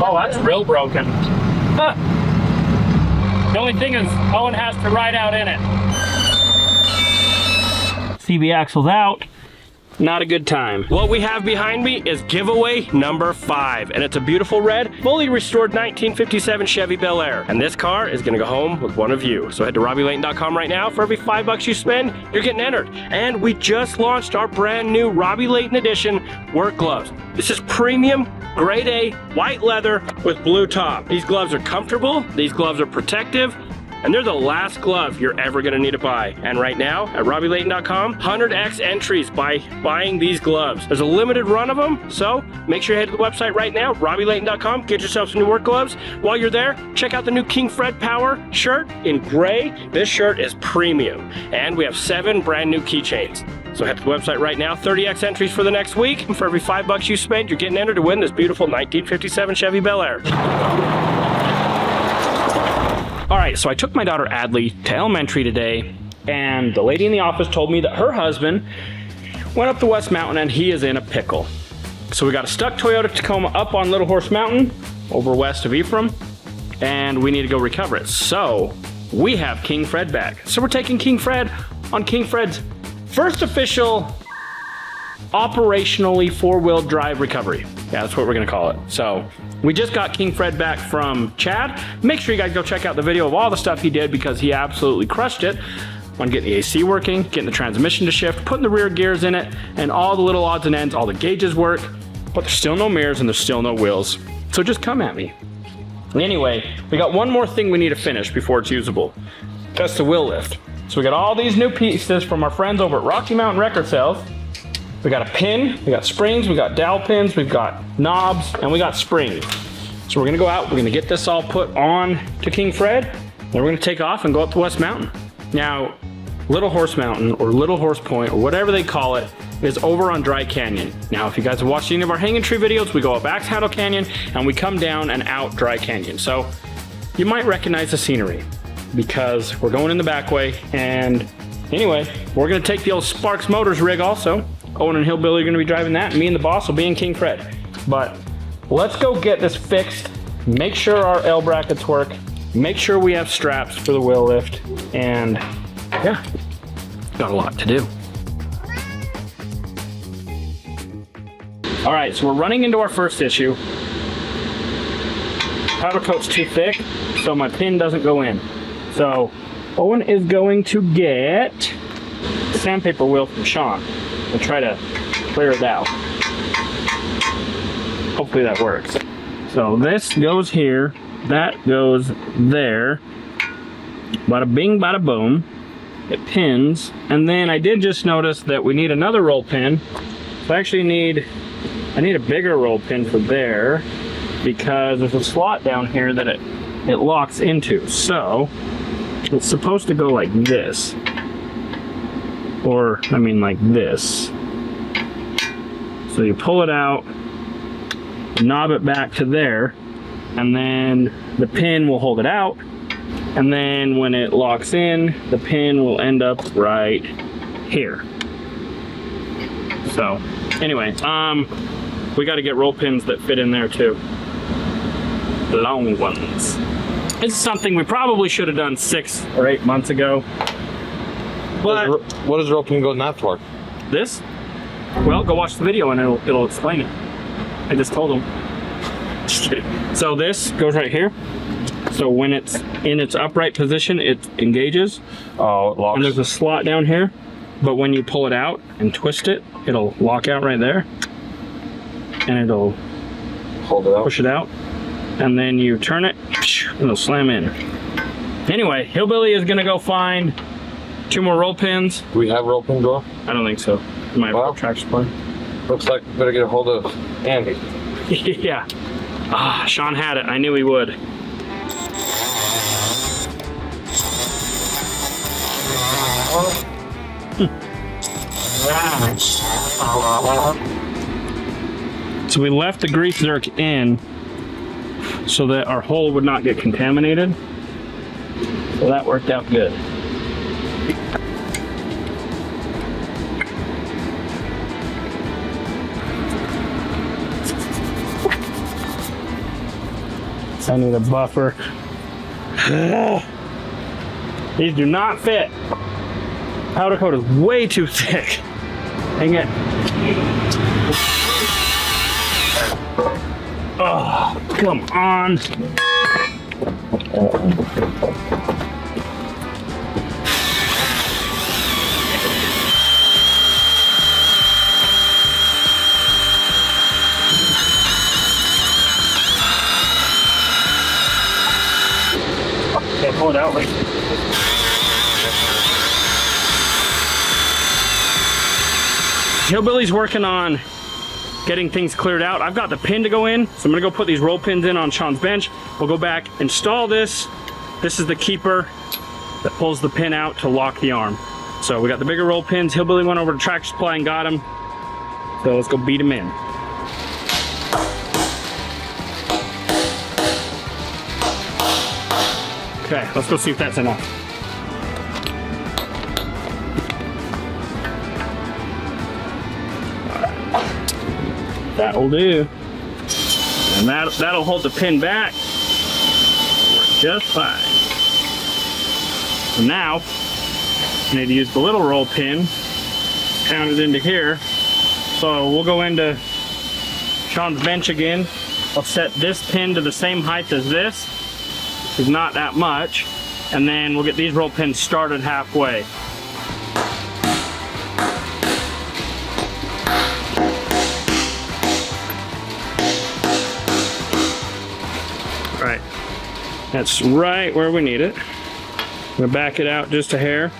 Oh, that's real broken. Huh. The only thing is, Owen has to ride out in it. CV axle's out. Not a good time. What we have behind me is giveaway number 5, and it's a beautiful red, fully restored 1957 Chevy Bel Air. And this car is gonna go home with one of you. So head to RobbyLayton.com right now. For every $5 you spend, you're getting entered. And we just launched our brand new Robby Layton Edition work gloves. This is premium, grade A, white leather with blue top. These gloves are comfortable, these gloves are protective, and they're the last glove you're ever gonna need to buy. And right now, at RobbyLayton.com, 100x entries by buying these gloves. There's a limited run of them, so make sure you head to the website right now, RobbyLayton.com, get yourself some new work gloves. While you're there, check out the new King Fred Power shirt in gray. This shirt is premium. And we have 7 brand new keychains. So head to the website right now, 30x entries for the next week. And for every $5 you spend, you're getting entered to win this beautiful 1957 Chevy Bel Air. All right, so I took my daughter Adley to elementary today, and the lady in the office told me that her husband went up the West Mountain and he is in a pickle. So we got a stuck Toyota Tacoma up on Little Horse Mountain over west of Ephraim, and we need to go recover it. So we have King Fred back. So we're taking King Fred on King Fred's first official operationally 4-wheel drive recovery. Yeah, that's what we're gonna call it. So we just got King Fred back from Chad. Make sure you guys go check out the video of all the stuff he did, because he absolutely crushed it on getting the AC working, getting the transmission to shift, putting the rear gears in it, and all the little odds and ends. All the gauges work, but there's still no mirrors and there's still no wheels. So just come at me. Anyway, we got one more thing we need to finish before it's usable. That's the wheel lift. So we got all these new pieces from our friends over at Rocky Mountain Record Sales. We got a pin, we got springs, we got dowel pins, we've got knobs, and we got springs. So we're gonna go out, we're gonna get this all put on to King Fred, then we're gonna take off and go up to West Mountain. Now, Little Horse Mountain, or Little Horse Point, or whatever they call it, is over on Dry Canyon. Now, if you guys have watched any of our hanging tree videos, we go up Axe Handle Canyon, and we come down and out Dry Canyon. So, you might recognize the scenery, because we're going in the back way, and anyway, we're gonna take the old Sparks Motors rig also. Owen and Hillbilly are gonna be driving that, and me and the boss will be in King Fred. But let's go get this fixed, make sure our L brackets work, make sure we have straps for the wheel lift, and yeah, got a lot to do. All right, so we're running into our first issue. Powder coat's too thick, so my pin doesn't go in. So Owen is going to get a sandpaper wheel from Sean and try to clear it out. Hopefully that works. So this goes here, that goes there. Bada bing, bada boom. It pins, and then I did just notice that we need another roll pin. So I actually need a bigger roll pin for there, because there's a slot down here that it locks into. So it's supposed to go like this. Or, I mean like this. So you pull it out, knob it back to there, and then the pin will hold it out, and then when it locks in, the pin will end up right here. So, anyway, we gotta get roll pins that fit in there too. The long ones. This is something we probably should have done 6 or 8 months ago. But what does roll pin go in that for? This? Well, go watch the video and it'll explain it. I just told them. Just kidding. So this goes right here. So when it's in its upright position, it engages. Oh, it locks. And there's a slot down here. But when you pull it out and twist it, it'll lock out right there. And it'll hold it out. Push it out. And then you turn it, and it'll slam in. Anyway, Hillbilly is gonna go find 2 more roll pins. Do we have roll pin door? I don't think so. You might have a track supply. Looks like we better get a hold of Andy. Yeah. Ah, Sean had it. I knew he would. So we left the grease zerk in so that our hole would not get contaminated. So that worked out good. I need a buffer. These do not fit. Powder coat is way too thick. Dang it. Oh, come on. Okay, pull it out. Hillbilly's working on getting things cleared out. I've got the pin to go in, so I'm gonna go put these roll pins in on Sean's bench. We'll go back, install this. This is the keeper that pulls the pin out to lock the arm. So we got the bigger roll pins. Hillbilly went over to Tractor Supply and got them. So let's go beat them in. Okay, let's go see if that's enough. That'll do. And that'll hold the pin back just fine. So now, I need to use the little roll pin, pound it into here. So we'll go into Sean's bench again. I'll set this pin to the same height as this, which is not that much. And then we'll get these roll pins started halfway. Right, that's right where we need it. I'm gonna back it out just a hair.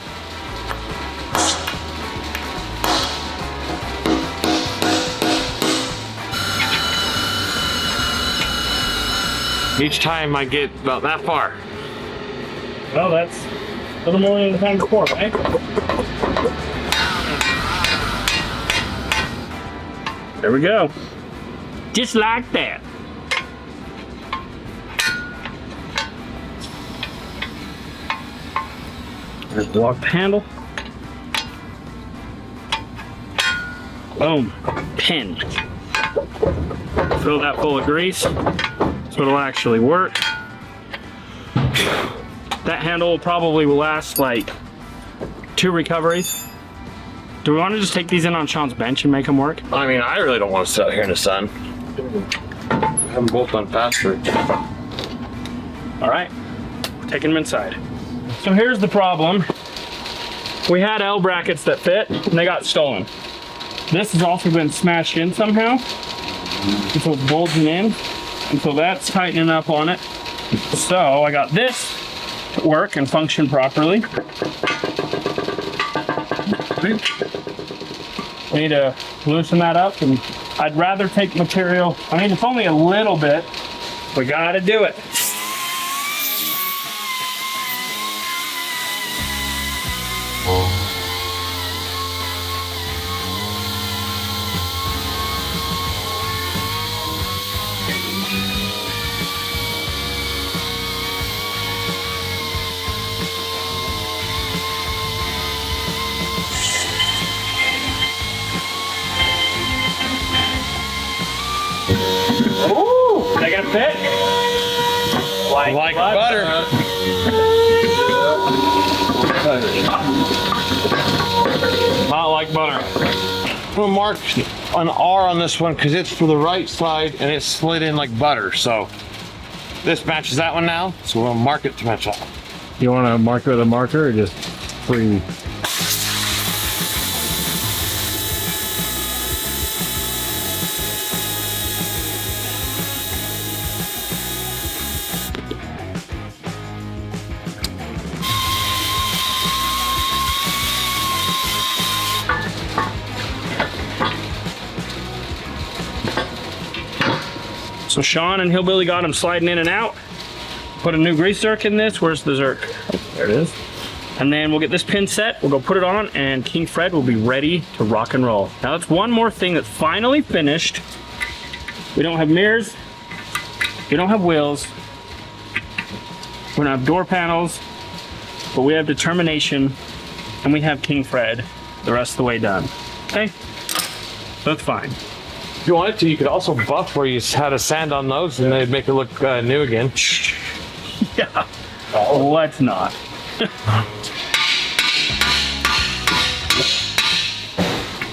Each time I get about that far. Well, that's a little more than the time before, right? There we go. Just like that. There's the lock handle. Boom. Pin. Fill that full of grease so it'll actually work. That handle probably will last like 2 recoveries. Do we want to just take these in on Sean's bench and make them work? I mean, I really don't want to sit out here in the sun. Have them both done faster. All right, taking them inside. So here's the problem. We had L brackets that fit and they got stolen. This has also been smashed in somehow. And so it's bulging in. And so that's tightening up on it. So I got this to work and function properly. We need to loosen that up, and I'd rather take material. I mean, it's only a little bit. We gotta do it. Ooh, they gonna fit? Like butter. Not like butter. I'm gonna mark an R on this one because it's for the right side and it's slid in like butter. So this matches that one now. So we'll mark it to match that. You want to mark it with a marker or just free? So Sean and Hillbilly got him sliding in and out. Put a new grease zerk in this. Where's the zerk? There it is. And then we'll get this pin set. We'll go put it on and King Fred will be ready to rock and roll. Now that's one more thing that's finally finished. We don't have mirrors. We don't have wheels. We don't have door panels. But we have determination and we have King Fred the rest of the way done. Okay? That's fine. If you wanted to, you could also buff where you had a sand on those and they'd make it look new again. Yeah. Oh, let's not.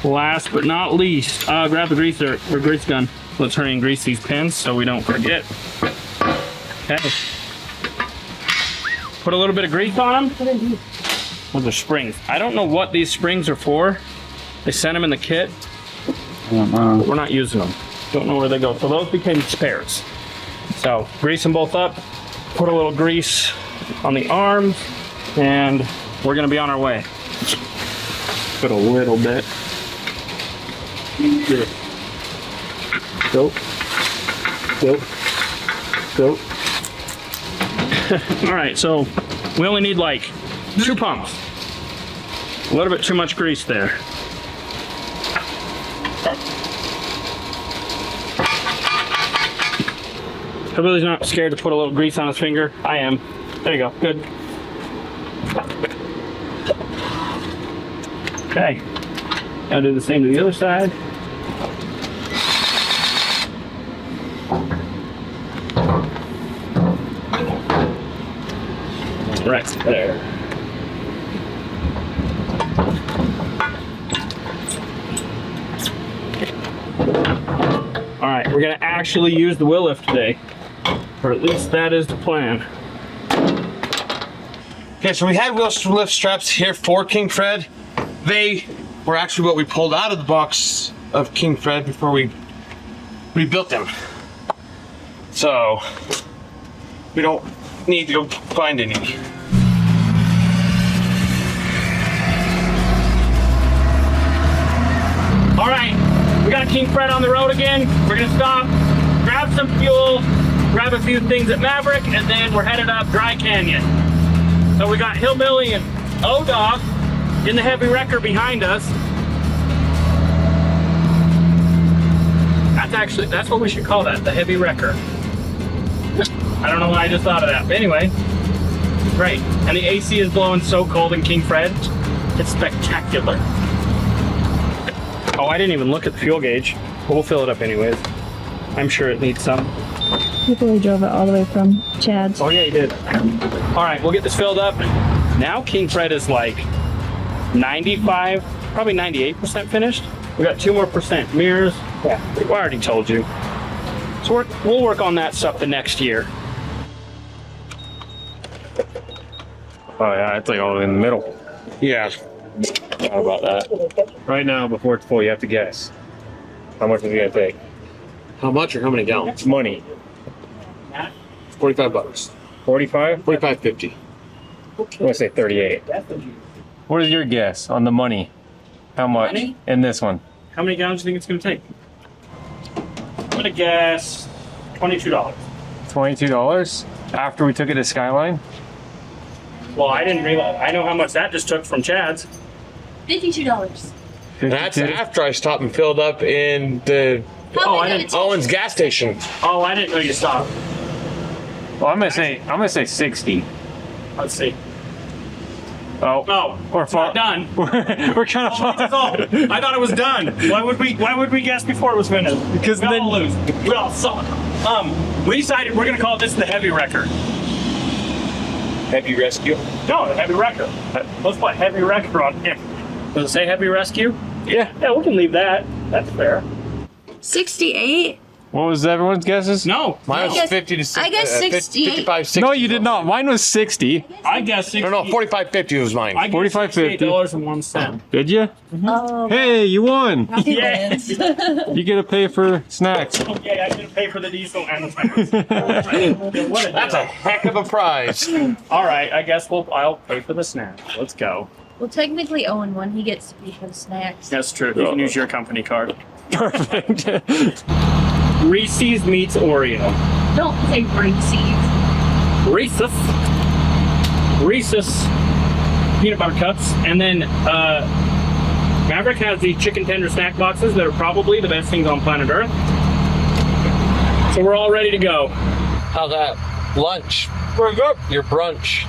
Last but not least, grab the greaser or grease gun. Let's hurry and grease these pins so we don't forget. Okay. Put a little bit of grease on them. Those are springs. I don't know what these springs are for. They sent them in the kit. But we're not using them. Don't know where they go. So those became spares. So grease them both up. Put a little grease on the arms, and we're gonna be on our way. Put a little bit. Go. Go. Go. All right, so we only need like 2 pumps. A little bit too much grease there. Everybody's not scared to put a little grease on his finger. I am. There you go, good. Okay, now do the same to the other side. Right there. All right, we're gonna actually use the wheel lift today, or at least that is the plan. Okay, so we had wheel lift straps here for King Fred. They were actually what we pulled out of the box of King Fred before we rebuilt them. So we don't need to go find any. All right, we got King Fred on the road again. We're gonna stop, grab some fuel, grab a few things at Maverick, and then we're headed up Dry Canyon. So we got Hillbilly and O-Dog in the heavy wrecker behind us. That's what we should call that, the heavy wrecker. I don't know why I just thought of that, but anyway, great. And the AC is blowing so cold in King Fred, it's spectacular. Oh, I didn't even look at the fuel gauge. But we'll fill it up anyways. I'm sure it needs some. He drove it all the way from Chad's. Oh yeah, he did. All right, we'll get this filled up. Now King Fred is like 95, probably 98% finished. We got 2 more percent. Mirrors, yeah, I already told you. So we'll work on that stuff the next year. Oh yeah, it's like all in the middle. Yeah. How about that? Right now, before it's full, you have to guess. How much is it gonna take? How much or how many gallons? Money. 45 bucks. 45? 45.50. I'm gonna say 38. What is your guess on the money? How much Money? in this one? How many gallons do you think it's gonna take? I'm gonna guess $22. $22 after we took it to Skyline? Well, I didn't realize. I know how much that just took from Chad's. $52. That's 52? after I stopped and filled up in the Oh, I didn't. Owens gas station. Oh, I didn't know you stopped. Well, I'm gonna say 60. Let's see. Oh, Oh, Or it's not done. we're kind of Oh, that's all. I thought it was done. Why would we guess before it was finished? Because we then- all lose. We all suck. We decided we're gonna call this the heavy wrecker. Heavy rescue. No, the heavy wrecker. Let's put heavy wrecker on here. Does it say heavy rescue? Yeah. Yeah, we can leave that. That's fair. 68? What was everyone's guesses? No, Mine was guess- 50 to 60. I guess 60. 55, 60. No, you did not. Mine was 60. I guess 60. No, 45.50 was mine. I guess $45.50. $68.01. Did you? Oh, Hey, you won. Yes. You get to pay for snacks. Okay, I didn't pay for the diesel and the snacks. What a That's a deal. heck of a prize. All right, I guess I'll pay for the snacks. Let's go. well, technically, Owen won. He gets to pay for the snacks. That's true. You can use your company card. Perfect. Reese's meets Oreo. Don't say Reese's. Reese's peanut butter cups, and then Maverick has the chicken tender snack boxes that are probably the best things on planet Earth. So we're all ready to go. How's that? Lunch. We're good. Your brunch.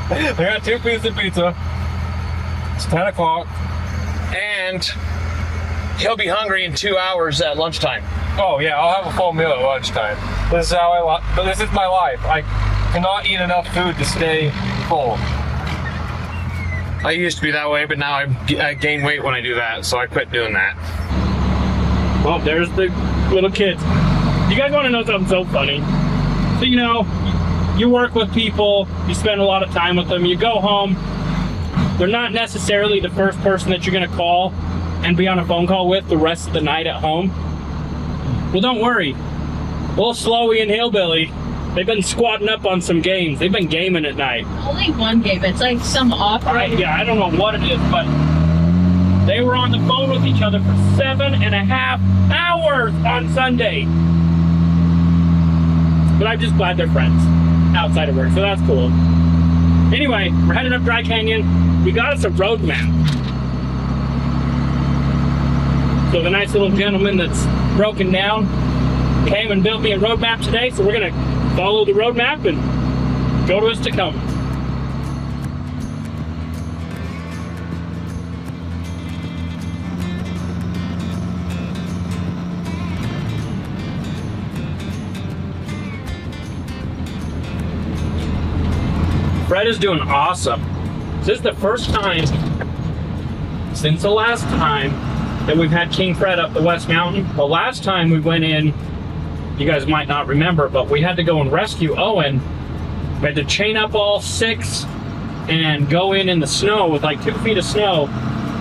I got 2 pieces of pizza. It's 10 o'clock. And he'll be hungry in 2 hours at lunchtime. Oh yeah, I'll have a full meal at lunchtime. This is how this is my life. I cannot eat enough food to stay full. I used to be that way, but now I gain weight when I do that, so I quit doing that. Well, there's the little kids. You guys want to know something so funny? So, you know, you work with people, you spend a lot of time with them, you go home, they're not necessarily the first person that you're going to call and be on a phone call with the rest of the night at home. Well, don't worry. Little Slowy and Hillbilly, they've been squatting up on some games. They've been gaming at night. Only one game. It's like some Offroad. Yeah, I don't know what it is, but they were on the phone with each other for 7.5 hours on Sunday. But I'm just glad they're friends outside of work, so that's cool. Anyway, we're heading up Dry Canyon. We got us a road map. So the nice little gentleman that's broken down came and built me a road map today, so we're gonna follow the road map and go to his Tacoma. Fred is doing awesome. This is the first time since the last time that we've had King Fred up the West Mountain. The last time we went in, you guys might not remember, but we had to go and rescue Owen. We had to chain up all 6 and go in the snow with like 2 feet of snow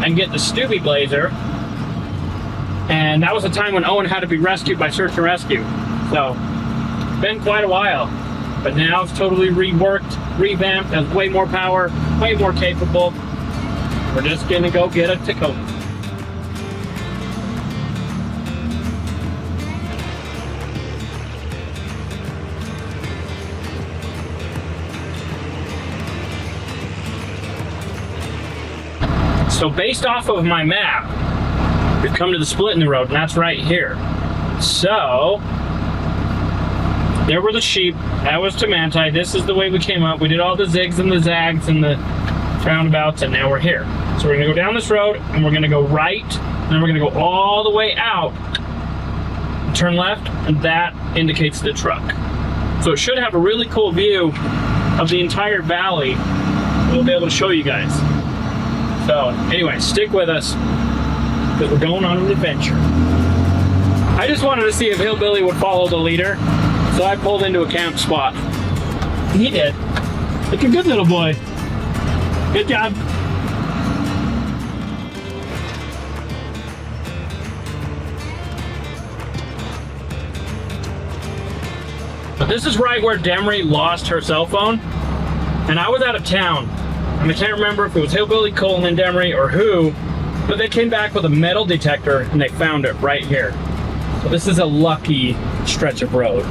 and get the Stubby Blazer. And that was the time when Owen had to be rescued by Search and Rescue. So, it's been quite a while. But now it's totally reworked, revamped, has way more power, way more capable. We're just gonna go get a Tacoma. So based off of my map, we've come to the split in the road, and that's right here. So, there were the sheep, that was Tamanti. This is the way we came up. We did all the zigs and the zags and the roundabouts, and now we're here. So we're gonna go down this road, and we're gonna go right, and then we're gonna go all the way out, turn left, and that indicates the truck. So it should have a really cool view of the entire valley. We'll be able to show you guys. So anyway, stick with us, because we're going on an adventure. I just wanted to see if Hillbilly would follow the leader. So I pulled into a camp spot. He did. Like a good little boy. Good job. But this is right where Demery lost her cell phone. And I was out of town. And I can't remember if it was Hillbilly, Colin, and Demery or who, but they came back with a metal detector and they found it right here. So this is a lucky stretch of road.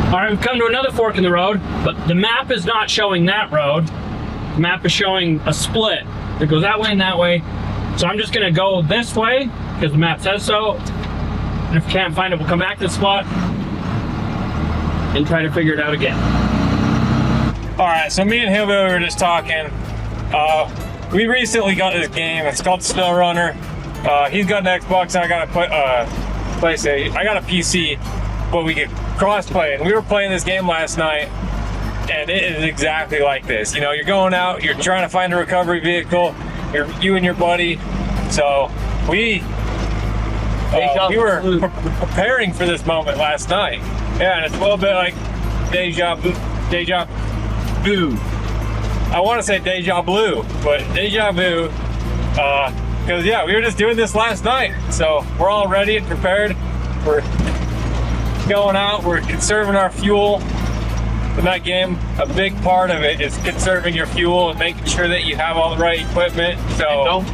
All right, we've come to another fork in the road, but the map is not showing that road. The map is showing a split that goes that way and that way. So I'm just gonna go this way because the map says so. And if we can't find it, we'll come back to the spot and try to figure it out again. All right, so me and Hillbilly were just talking. We recently got this game. It's called Snow Runner. He's got an Xbox and I got I got a PC, but we could cross-play. And we were playing this game last night, and it is exactly like this. You know, you're going out, you're trying to find a recovery vehicle, you and your buddy. So we were preparing for this moment last night. Yeah, and it's a little bit like deja vu. I want to say deja blue, but deja vu. Because yeah, we were just doing this last night. So we're all ready and prepared. We're going out, we're conserving our fuel. In that game, a big part of it is conserving your fuel and making sure that you have all the right equipment. So don't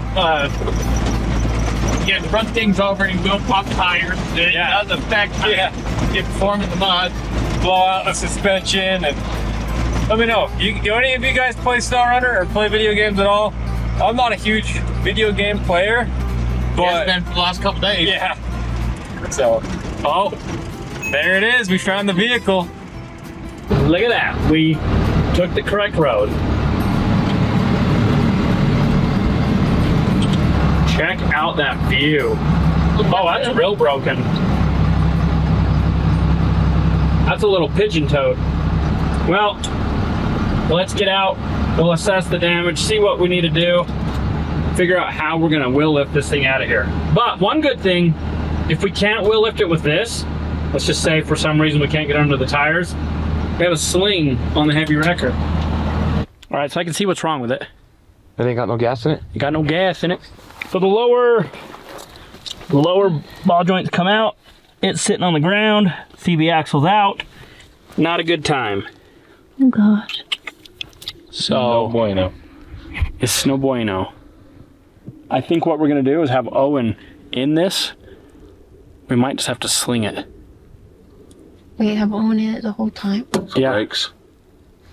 run things over and don't pop tires. It does affect how you perform in the mud. Blow out the suspension. And let me know. Do any of you guys play SnowRunner or play video games at all? I'm not a huge video game player, but it's been for the last couple days. Yeah. So, oh, there it is. We found the vehicle. Look at that. We took the correct road. Check out that view. Oh, that's real broken. That's a little pigeon toed. Well, let's get out. We'll assess the damage, see what we need to do, figure out how we're gonna wheel lift this thing out of here. But one good thing, if we can't wheel lift it with this, let's just say for some reason we can't get under the tires, we have a sling on the heavy wrecker. All right, so I can see what's wrong with it. It ain't got no gas in it? You got no gas in it. So the lower ball joints come out. It's sitting on the ground. CV axle's out. Not a good time. Oh gosh. So No bueno. it's no bueno. I think what we're gonna do is have Owen in this. We might just have to sling it. We have Owen in it the whole time. Yeah, Brakes.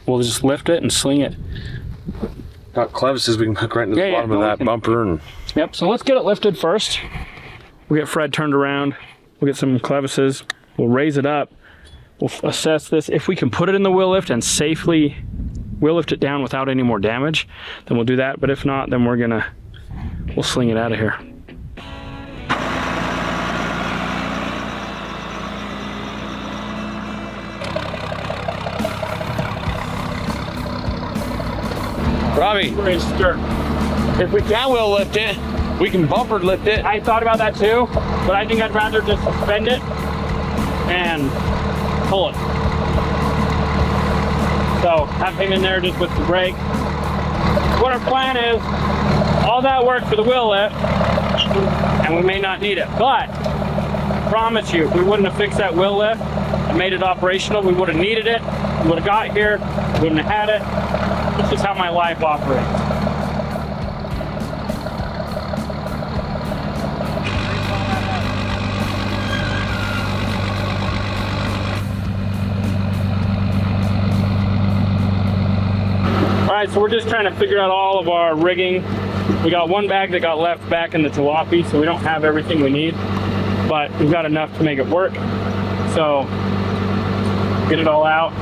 we'll just lift it and sling it. Got clevises we can hook right into the Yeah, bottom no, of we that can- bumper and Yep, so let's get it lifted first. We'll get Fred turned around. We'll get some clevises. We'll raise it up. We'll assess this. If we can put it in the wheel lift and safely wheel lift it down without any more damage, then we'll do that. But if not, then we'll sling it out of here. Robby, if we can wheel lift it, we can bumper lift it. I thought about that too, but I think I'd rather just suspend it and pull it. So have him in there just with the brake. What our plan is, all that work for the wheel lift, and we may not need it, but I promise you, if we wouldn't have fixed that wheel lift and made it operational, we would have needed it, we would have got here, we wouldn't have had it. This is how my life operates. All right, so we're just trying to figure out all of our rigging. We got one bag that got left back in the jalopy, so we don't have everything we need, but we've got enough to make it work. So get it all out,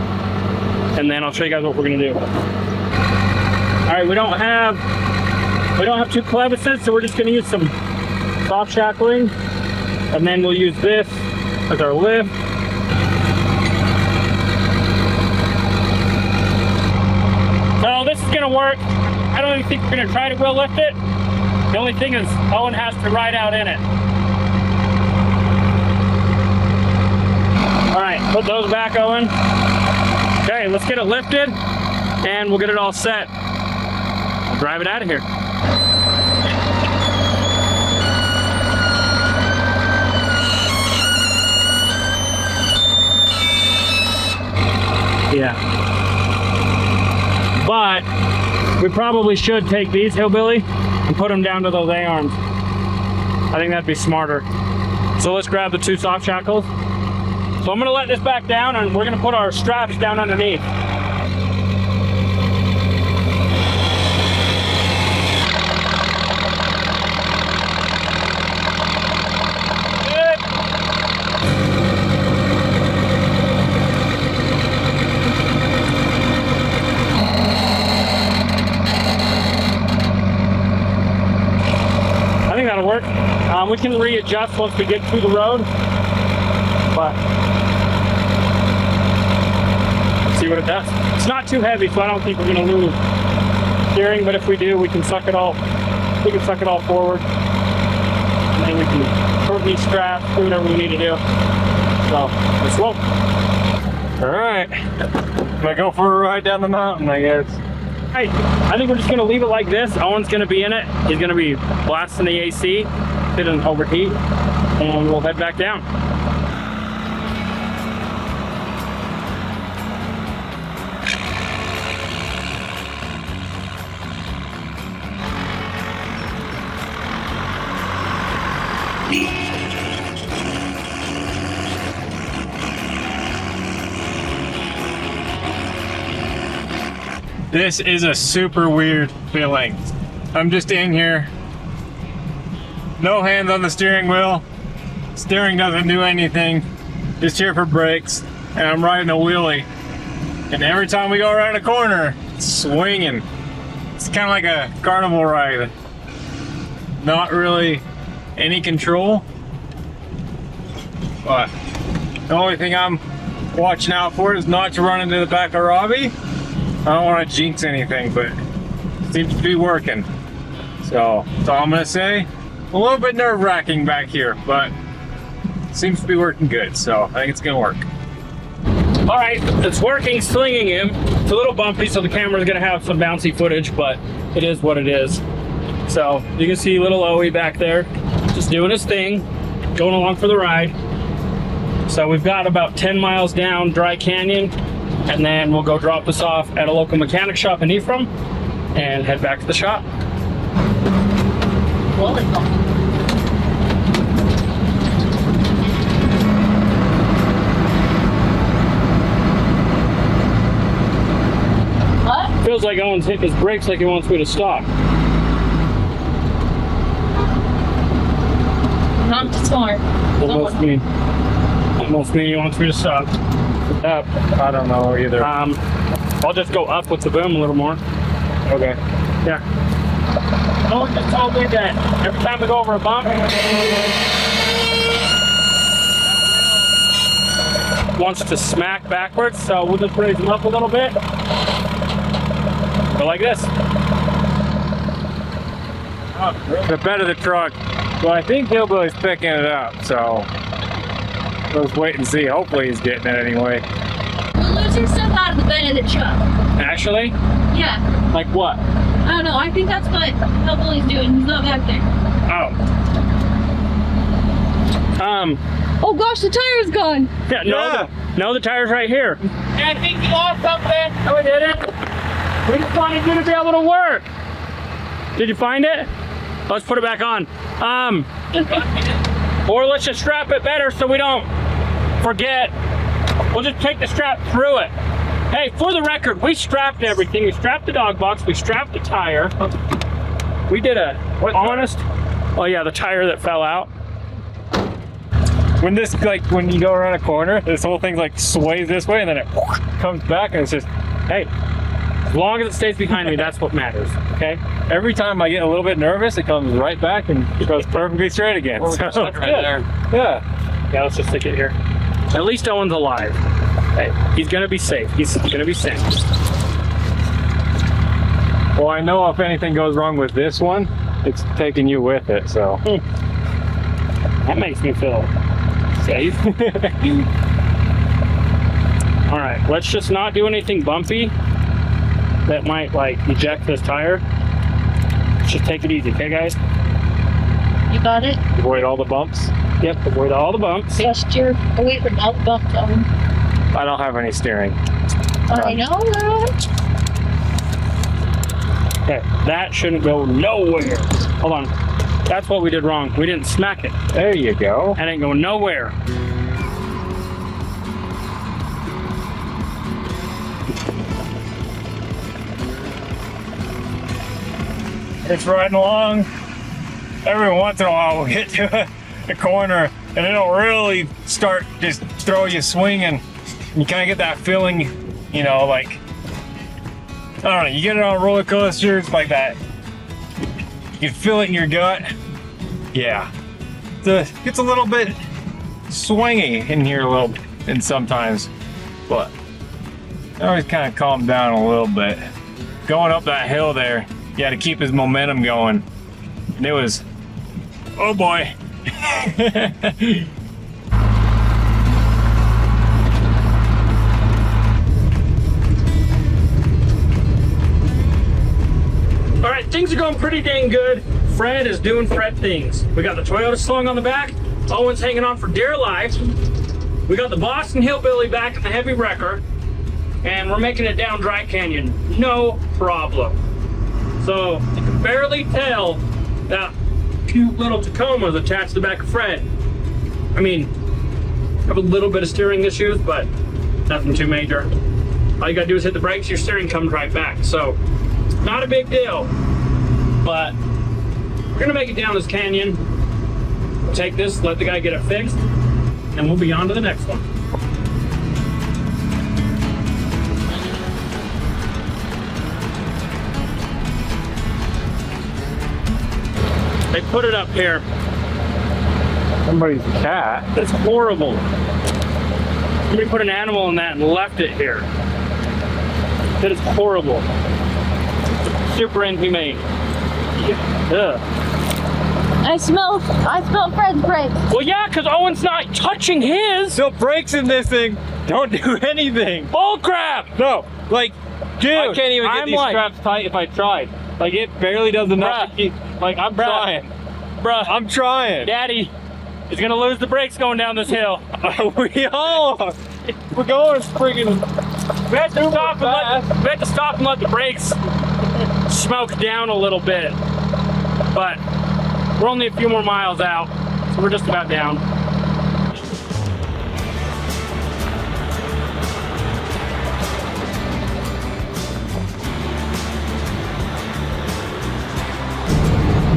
and then I'll show you guys what we're gonna do. All right, we don't have two clevises, so we're just gonna use some soft shackling, and then we'll use this as our lift. So this is gonna work. I don't even think we're gonna try to wheel lift it. The only thing is Owen has to ride out in it. All right, put those back, Owen. Okay, let's get it lifted and we'll get it all set. We'll drive it out of here. Yeah. But we probably should take these, Hillbilly, and put them down to those A-arms. I think that'd be smarter. So let's grab the two soft shackles. So I'm gonna let this back down and we're gonna put our straps down underneath. That'll work. We can readjust once we get to the road, but let's see what it does. It's not too heavy, so I don't think we're going to lose steering, but if we do, we can suck it all forward, and then we can turn these straps, do whatever we need to do. So let's roll. All right, gonna go for a ride down the mountain, I guess. Hey, I think we're just gonna leave it like this. Owen's gonna be in it. He's gonna be blasting the AC, didn't overheat, and we'll head back down. This is a super weird feeling. I'm just in here, no hands on the steering wheel. Steering doesn't do anything, just here for brakes, and I'm riding a wheelie. And every time we go around a corner, it's swinging. It's kind of like a carnival ride. not really any control. But the only thing I'm watching out for is not to run into the back of Robby. I don't want to jinx anything, but it seems to be working. So that's all I'm gonna say. A little bit nerve-wracking back here, but it seems to be working good. So I think it's gonna work. All right, it's working, slinging him. It's a little bumpy, so the camera's gonna have some bouncy footage, but it is what it is. So you can see little Owie back there, just doing his thing, going along for the ride. So we've got about 10 miles down Dry Canyon, and then we'll go drop this off at a local mechanic shop in Ephraim and head back to the shop. What? Feels like Owen's hitting his brakes like he wants me to stop. Not smart. Almost mean he wants me to stop. Up, I don't know either. I'll just go up with the boom a little more. Okay. Yeah. Owen just told me that every time we go over a bump, wants to smack backwards, so we'll just raise him up a little bit. Go like this. The bed of the truck. Well, I think Hillbilly's picking it up, so let's wait and see. Hopefully he's getting it anyway. We're losing stuff out of the bed of the truck. Actually? Yeah. Like what? I don't know. I think that's what Hillbilly's doing. He's not back there. Oh. Oh gosh, the tire's gone. Yeah, no, the tire's right here. I think you lost something. No, we didn't. We just wanted you to be able to work. Did you find it? Let's put it back on. Or let's just strap it better so we don't forget. We'll just take the strap through it. Hey, for the record, we strapped everything. We strapped the dog box. We strapped the tire. We did a honest. Oh yeah, the tire that fell out. When this, like, when you go around a corner, this whole thing like sways this way and then it comes back and it's just, Hey, as long as it stays behind me, that's what matters. Okay. every time I get a little bit nervous, it comes right back and it goes perfectly straight again. Well, So, just right there. yeah. Yeah, let's just stick it here. At least Owen's alive. Hey, he's gonna be safe. He's gonna be safe. Well, I know if anything goes wrong with this one, it's taking you with it, so. That makes me feel safe. All right, let's just not do anything bumpy that might like eject this tire. Let's just take it easy, okay guys? You got it? Avoid all the bumps. Yep, avoid all the bumps. Just steer away from all the bumps on them. I don't have any steering. I know that. Okay, that shouldn't go nowhere. Hold on, that's what we did wrong. We didn't smack it. There you go. That ain't going nowhere. It's riding along. Every once in a while we'll get to a corner and it'll really start just throw you swinging. You kind of get that feeling, you know, like, I don't know, you get it on a roller coaster, it's like that. You can feel it in your gut. Yeah. It's a little bit swingy in here a little, and sometimes, but I always kind of calm down a little bit. Going up that hill there, you had to keep his momentum going. And it was, oh boy. All right, things are going pretty dang good. Fred is doing Fred things. We got the Toyota slung on the back. Owen's hanging on for dear life. We got the Boston Hillbilly back in the heavy wrecker. And we're making it down Dry Canyon. No problem. So you can barely tell that cute little Tacoma is attached to the back of Fred. I mean, I have a little bit of steering issues, but nothing too major. All you gotta do is hit the brakes, your steering comes right back. So, not a big deal, but we're gonna make it down this canyon. We'll take this, let the guy get it fixed, and we'll be on to the next one. They put it up here. Somebody's cat. That's horrible. Somebody put an animal in that and left it here. That is horrible. Super inhumane. Ugh. I smell Fred's brakes. Well, yeah, because Owen's not touching his. No brakes in this thing. Don't do anything. Bull crap. No, like, dude, I can't even get I'm these like- straps tight if I tried. Like, it barely does enough to keep. Like, I'm trying. Bruh, I'm trying. Daddy is gonna lose the brakes going down this hill. We all are. We're going friggin' We had to stop and let the brakes smoke down a little bit. But we're only a few more miles out, so we're just about down.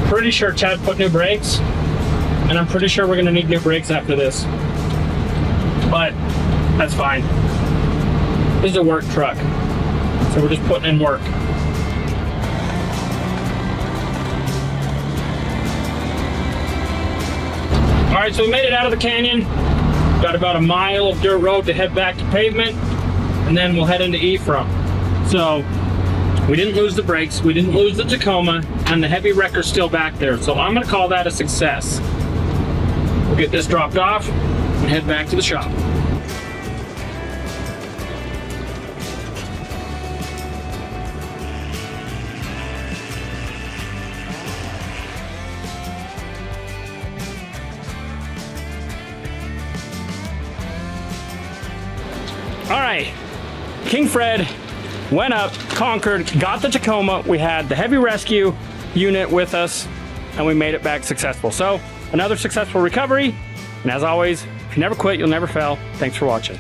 Pretty sure Chad put new brakes, and I'm pretty sure we're gonna need new brakes after this. But that's fine. This is a work truck, so we're just putting in work. All right, so we made it out of the canyon. Got about a mile of dirt road to head back to pavement, and then we'll head into Ephraim. So we didn't lose the brakes, we didn't lose the Tacoma, and the heavy wrecker's still back there. So I'm gonna call that a success. We'll get this dropped off and head back to the shop. All right, King Fred went up, conquered, got the Tacoma. We had the heavy rescue unit with us, and we made it back successful. So another successful recovery. And as always, if you never quit, you'll never fail. Thanks for watching.